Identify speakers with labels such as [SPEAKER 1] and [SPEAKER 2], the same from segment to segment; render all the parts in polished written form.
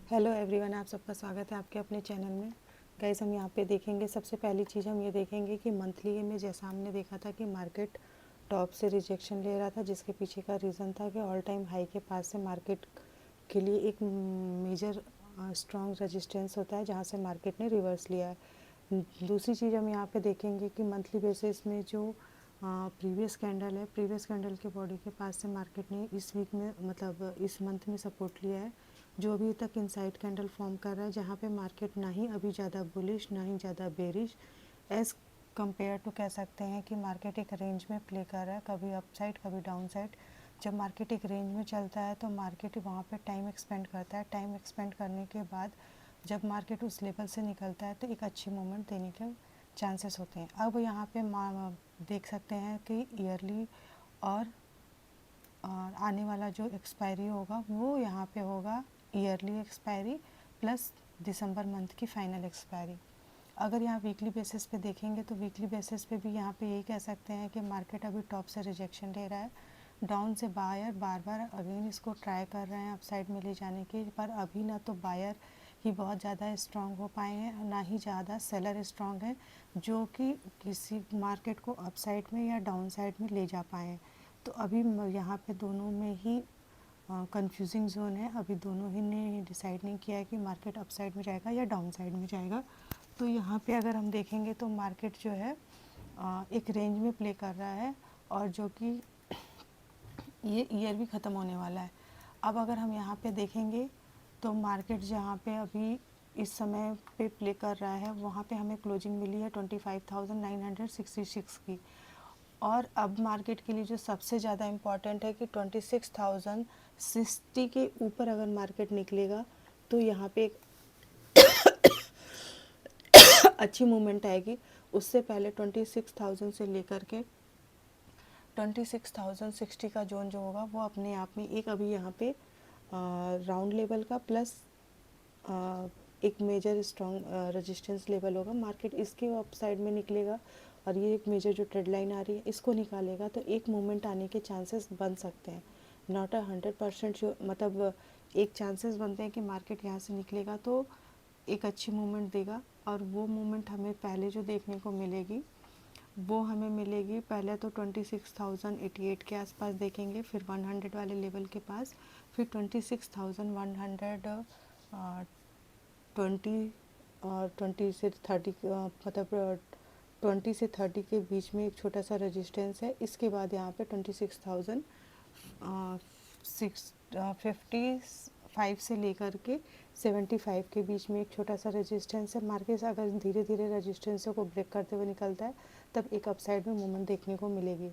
[SPEAKER 1] Hello everyone, आप सबका स्वागत है आपके अपने चैनल में। गाइस, हम यहाँ पे देखेंगे, सबसे पहली चीज़ हम ये देखेंगे कि मंथली में जैसा हमने देखा था कि मार्केट टॉप से रिजेक्शन ले रहा था, जिसके पीछे का रीज़न था कि ऑल टाइम हाई के पास से मार्केट के लिए एक मेजर स्ट्रॉन्ग रेजिस्टेंस होता है, जहाँ से मार्केट ने रिवर्स लिया है। दूसरी चीज़ हम यहाँ पे देखेंगे कि मंथली बेसिस में जो प्रीवियस कैंडल है, प्रीवियस कैंडल के बॉडी के पास से मार्केट ने इस वीक में मतलब इस मंथ में सपोर्ट लिया है, जो अभी तक इनसाइड कैंडल फॉर्म कर रहा है, जहाँ पे मार्केट ना ही अभी ज़्यादा बुलिश ना ही ज़्यादा बेरिश एज़ कंपेयर टू कह सकते हैं कि मार्केट एक रेंज में प्ले कर रहा है, कभी अप साइड कभी डाउन साइड। जब मार्केट एक रेंज में चलता है तो मार्केट वहाँ पे टाइम एक्सपेंड करता है। टाइम एक्सपेंड करने के बाद जब मार्केट उस लेवल से निकलता है तो एक अच्छी मूवमेंट देने के चांसेस होते हैं। अब यहाँ पे देख सकते हैं कि ईयरली और आने वाला जो एक्सपायरी होगा वो यहाँ पे होगा ईयरली एक्सपायरी प्लस दिसंबर मंथ की फाइनल एक्सपायरी। अगर यहाँ वीकली बेसिस पे देखेंगे तो वीकली बेसिस पे भी यहाँ पे यही कह सकते हैं कि मार्केट अभी टॉप से रिजेक्शन ले रहा है। डाउन से बायर बार बार अगेन इसको ट्राई कर रहे हैं अपसाइड में ले जाने के, पर अभी ना तो बायर ही बहुत ज़्यादा स्ट्रांग हो पाए हैं, ना ही ज़्यादा सेलर स्ट्रांग है जो कि किसी मार्केट को अपसाइड में या डाउन साइड में ले जा पाए हैं। तो अभी यहाँ पे दोनों में ही कंफ्यूजिंग जोन है। अभी दोनों ही ने डिसाइड नहीं किया है कि मार्केट अपसाइड में जाएगा या डाउन साइड में जाएगा। तो यहाँ पे अगर हम देखेंगे तो मार्केट जो है एक रेंज में प्ले कर रहा है, और जो कि ये ईयर भी ख़त्म होने वाला है। अब अगर हम यहाँ पे देखेंगे तो मार्केट जहाँ पे अभी इस समय पे प्ले कर रहा है, वहाँ पे हमें क्लोजिंग मिली है 25,966 की। और अब मार्केट के लिए जो सबसे ज़्यादा इम्पॉर्टेंट है कि 26,060 के ऊपर अगर मार्केट निकलेगा तो यहाँ पे एक अच्छी मूवमेंट आएगी। उससे पहले 26,000 से लेकर के 26,060 का जोन जो होगा वो अपने आप में एक अभी यहाँ पे राउंड लेवल का प्लस एक मेजर स्ट्रॉन्ग रेजिस्टेंस लेवल होगा। मार्केट इसके अप साइड में निकलेगा और ये एक मेजर जो ट्रेड लाइन आ रही है इसको निकालेगा तो एक मूवमेंट आने के चांसेस बन सकते हैं। नॉट 100% जो मतलब एक चांसेस बनते हैं कि मार्केट यहाँ से निकलेगा तो एक अच्छी मूवमेंट देगा। और वो मूवमेंट हमें पहले जो देखने को मिलेगी वो हमें मिलेगी पहले तो 26,088 के आसपास देखेंगे, फिर 100 वाले लेवल के पास, फिर 26,120 और 20 से 30 मतलब 20 से 30 के बीच में एक छोटा सा रेजिस्टेंस है। इसके बाद यहाँ पे 56,655 से लेकर के 75 के बीच में एक छोटा सा रेजिस्टेंस है। मार्केट अगर धीरे धीरे रेजिस्टेंस को ब्रेक करते हुए निकलता है तब एक अपसाइड में मूवमेंट देखने को मिलेगी।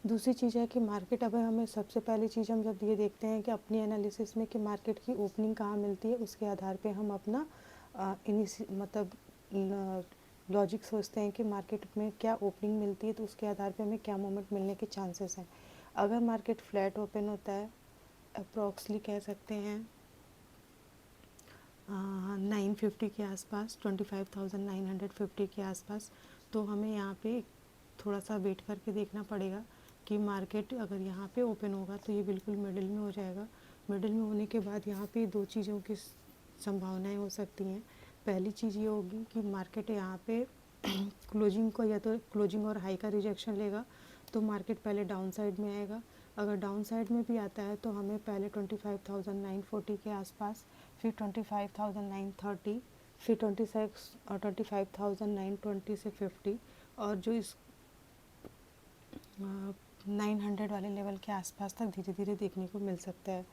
[SPEAKER 1] दूसरी चीज़ है कि मार्केट, अब हमें सबसे पहली चीज़ हम जब ये देखते हैं कि अपनी एनालिसिस में कि मार्केट की ओपनिंग कहाँ मिलती है, उसके आधार पे हम अपना मतलब लॉजिक सोचते हैं कि मार्केट में क्या ओपनिंग मिलती है तो उसके आधार पे हमें क्या मूवमेंट मिलने के चांसेस हैं। अगर मार्केट फ्लैट ओपन होता है अप्रॉक्सली कह सकते हैं 950 के आसपास, 25,950 के आसपास, तो हमें यहाँ पे थोड़ा सा वेट करके देखना पड़ेगा कि मार्केट अगर यहाँ पे ओपन होगा तो ये बिल्कुल मिडिल में हो जाएगा। मिडिल में होने के बाद यहाँ पे दो चीज़ों की संभावनाएं हो सकती हैं। पहली चीज़ ये होगी कि मार्केट यहाँ पे क्लोजिंग को या तो क्लोजिंग और हाई का रिजेक्शन लेगा तो मार्केट पहले डाउन साइड में आएगा। अगर डाउन साइड में भी आता है तो हमें पहले 25,940 के आसपास, फिर 25,930, फिर 25,920 से 50, और जो इस 900 वाले लेवल के आसपास तक धीरे धीरे देखने को मिल सकता है।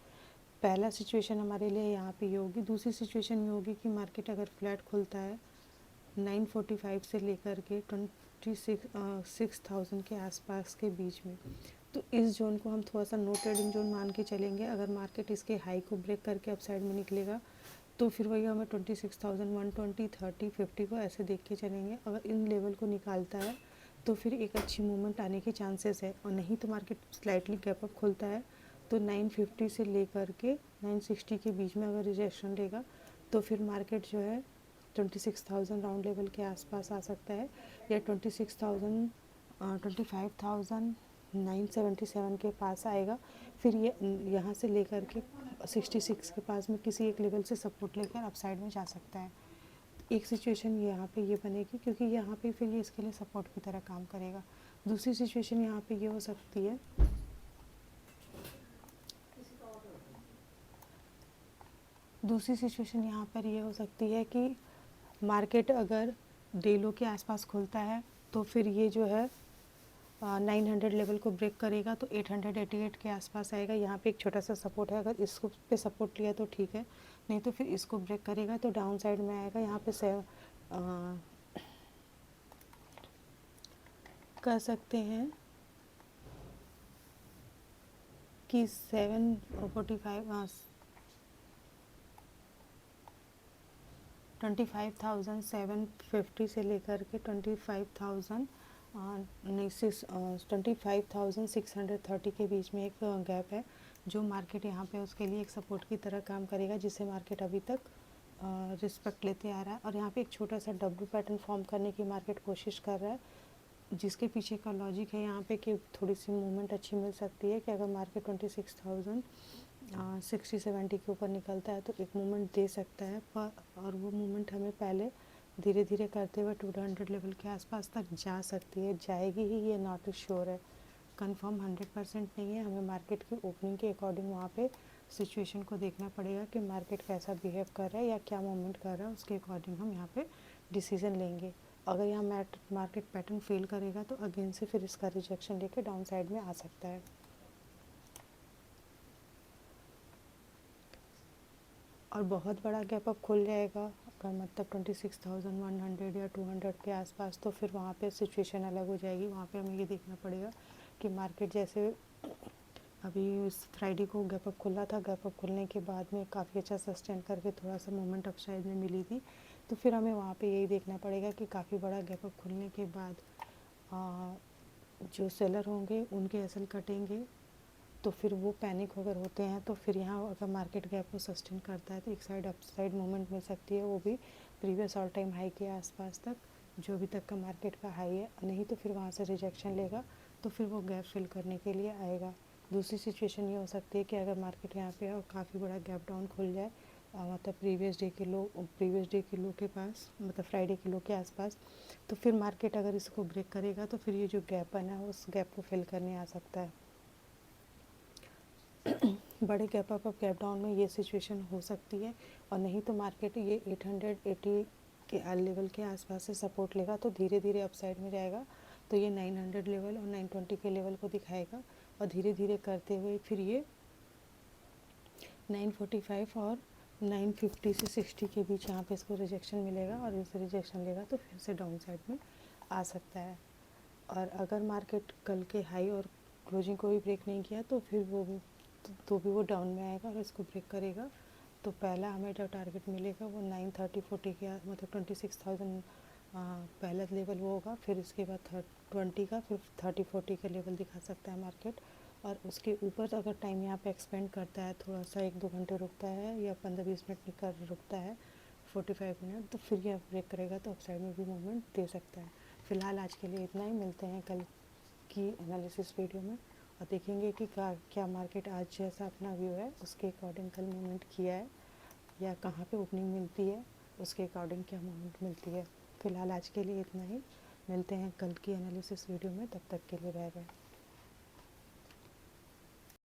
[SPEAKER 1] पहला सिचुएशन हमारे लिए यहाँ पे ये होगी। दूसरी सिचुएशन ये होगी कि मार्केट अगर फ्लैट खुलता है 945 से लेकर के 26,000 के आसपास के बीच में, तो इस जोन को हम थोड़ा सा नो ट्रेडिंग जोन मान के चलेंगे। अगर मार्केट इसके हाई को ब्रेक करके अपसाइड में निकलेगा तो फिर वही हमें 26,120, 30, 50 को ऐसे देख के चलेंगे। अगर इन लेवल को निकालता है तो फिर एक अच्छी मूवमेंट आने के चांसेस है, और नहीं तो मार्केट स्लाइटली गैप अप खुलता है तो 950 से लेकर के 960 के बीच में अगर रिजेक्शन लेगा तो फिर मार्केट जो है 26,000 राउंड लेवल के आसपास आ सकता है, या 25,977 के पास आएगा। फिर ये यहाँ से लेकर के 66 के पास में किसी एक लेवल से सपोर्ट लेकर अपसाइड में जा सकता है। एक सिचुएशन यहाँ पे ये बनेगी क्योंकि यहाँ पे फिर ये इसके लिए सपोर्ट की तरह काम करेगा। दूसरी सिचुएशन यहाँ पे ये हो सकती है, दूसरी सिचुएशन यहाँ पर ये हो सकती है कि मार्केट अगर डे लो के आसपास खुलता है तो फिर ये जो है 900 लेवल को ब्रेक करेगा तो 888 के आसपास आएगा। यहाँ पे एक छोटा सा सपोर्ट है, अगर इसको पे सपोर्ट लिया तो ठीक है, नहीं तो फिर इसको ब्रेक करेगा तो डाउन साइड में आएगा। यहाँ पे कह सकते हैं कि 25,750 से लेकर के 25,630 के बीच में एक गैप है जो मार्केट यहाँ पे उसके लिए एक सपोर्ट की तरह काम करेगा, जिसे मार्केट अभी तक रिस्पेक्ट लेते आ रहा है। और यहाँ पे एक छोटा सा डब्ल्यू पैटर्न फॉर्म करने की मार्केट कोशिश कर रहा है, जिसके पीछे का लॉजिक है यहाँ पे कि थोड़ी सी मूवमेंट अच्छी मिल सकती है कि अगर मार्केट 26,060-70 के ऊपर निकलता है तो एक मूवमेंट दे सकता है, पर और वो मूवमेंट हमें पहले धीरे धीरे करते हुए 200 लेवल के आसपास तक जा सकती है। जाएगी ही, ये नॉट श्योर है, कंफर्म 100% नहीं है। हमें मार्केट की ओपनिंग के अकॉर्डिंग वहाँ पे सिचुएशन को देखना पड़ेगा कि मार्केट कैसा बिहेव कर रहा है या क्या मूवमेंट कर रहा है, उसके अकॉर्डिंग हम यहाँ पे डिसीजन लेंगे। अगर यहाँ मार्केट पैटर्न फेल करेगा तो अगेन से फिर इसका रिजेक्शन लेके डाउन साइड में आ सकता है। और बहुत बड़ा गैप अप खुल जाएगा अगर मतलब 26,100 या 200 के आसपास, तो फिर वहाँ पे सिचुएशन अलग हो जाएगी। वहाँ पे हमें ये देखना पड़ेगा कि मार्केट जैसे अभी इस फ्राइडे को गैप अप खुला था, गैप अप खुलने के बाद में काफ़ी अच्छा सस्टेन करके थोड़ा सा मूवमेंट अपसाइड में मिली थी, तो फिर हमें वहाँ पे यही देखना पड़ेगा कि काफ़ी बड़ा गैप अप खुलने के बाद जो सेलर होंगे उनके एसएल कटेंगे, तो फिर वो पैनिक अगर होते हैं तो फिर यहाँ अगर मार्केट गैप को सस्टेन करता है तो एक साइड अपसाइड मूवमेंट मिल सकती है, वो भी प्रीवियस ऑल टाइम हाई के आसपास तक, जो अभी तक का मार्केट का हाई है। नहीं तो फिर वहाँ से रिजेक्शन लेगा तो फिर वो गैप फिल करने के लिए आएगा। दूसरी सिचुएशन ये हो सकती है कि अगर मार्केट यहाँ पे और काफ़ी बड़ा गैप डाउन खुल जाए, मतलब प्रीवियस डे के लो के पास, मतलब फ्राइडे के लो के आसपास, तो फिर मार्केट अगर इसको ब्रेक करेगा तो फिर ये जो गैप बना है उस गैप को फिल करने आ सकता है। बड़े गैप अप और गैप डाउन में ये सिचुएशन हो सकती है, और नहीं तो मार्केट ये 880 के लेवल के आसपास से सपोर्ट लेगा तो धीरे धीरे अपसाइड में जाएगा, तो ये 900 लेवल और 920 के लेवल को दिखाएगा, और धीरे धीरे करते हुए फिर ये 945 और 950 से 60 के बीच यहाँ पे इसको रिजेक्शन मिलेगा, और इसे रिजेक्शन लेगा तो फिर से डाउन साइड में आ सकता है। और अगर मार्केट कल के हाई और क्लोजिंग को भी ब्रेक नहीं किया तो फिर वो भी डाउन में आएगा और इसको ब्रेक करेगा, तो पहला हमें जो टारगेट मिलेगा वो 930-40 के मतलब 26,000 पहला लेवल वो होगा, फिर इसके बाद 20 का, फिर 30-40 का लेवल दिखा सकता है मार्केट। और उसके ऊपर अगर टाइम यहाँ पे एक्सपेंड करता है, थोड़ा सा 1-2 घंटे रुकता है या 15-20 मिनट निकल रुकता है, 45 मिनट, तो फिर ये ब्रेक करेगा तो अपसाइड में भी मूवमेंट दे सकता है। फ़िलहाल आज के लिए इतना ही, मिलते हैं कल की एनालिसिस वीडियो में और देखेंगे कि क्या मार्केट आज जैसा अपना व्यू है उसके अकॉर्डिंग कल मूवमेंट किया है या कहाँ पे ओपनिंग मिलती है उसके अकॉर्डिंग क्या मूवमेंट मिलती है। फ़िलहाल आज के लिए इतना ही, मिलते हैं कल की एनालिसिस वीडियो में, तब तक के लिए बाय बाय।